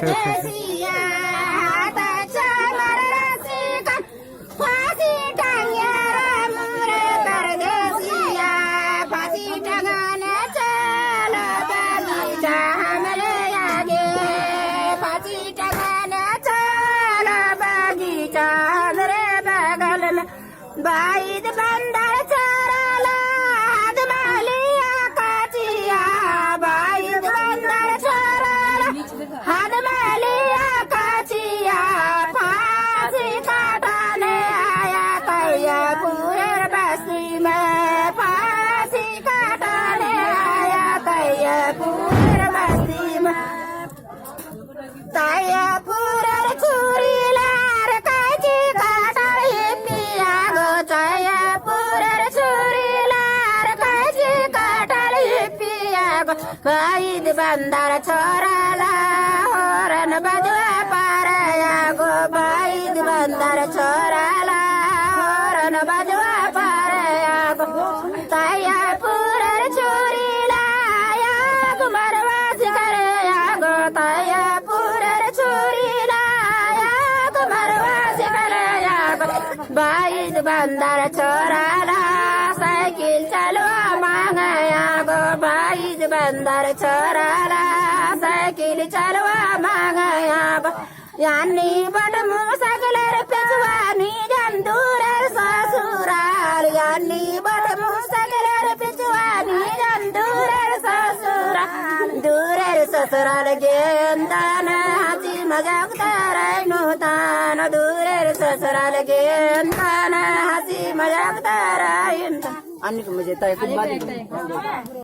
परदेसिया हाताच्या मरणाचे फाशी टांग्याला मोरे परदेसिया फाशी टांगण्याच्या बगीचा हमरे आगे फाशी टांगण्याच्या बगीचा हमरे बगल में बाईद बंदर चराला हाथ मालिया काचिया बाईद बंदर चराला हाथ मालिया काचिया फांसी काटने आया तैया पूरे बस्ती में फांसी काटने आया तैया पूरे बस्ती में तैया पूरे चूरी लार काची काटाई पिया गो तैया पूरे चूरी लार काची काटाई पिया गो बाईद बंदर छोराला होरन बजवा पारया गो बाईद बंदर छोराला होरन बजवा पारया गो तैया पूरे चूरी लाया गो मरवासी करया गो तैया पूरे चूरी लाया गो मरवासी करया गो बाईद बंदर छोराला साइकिल चलवा मांगया गो बाईद बंदर छोराला साइकिल चलवा मांगया गो यांनी बटमू सगलर पिचवानी जंदूर ससुराल यांनी बटमू सगलर पिचवानी जंदूर ससुराल दूर ससुराल गेंदान हाची मजाक ताराय नोतान दूर ससुराल गेंदान हाची मजाक ताराय अन्य मजे ताय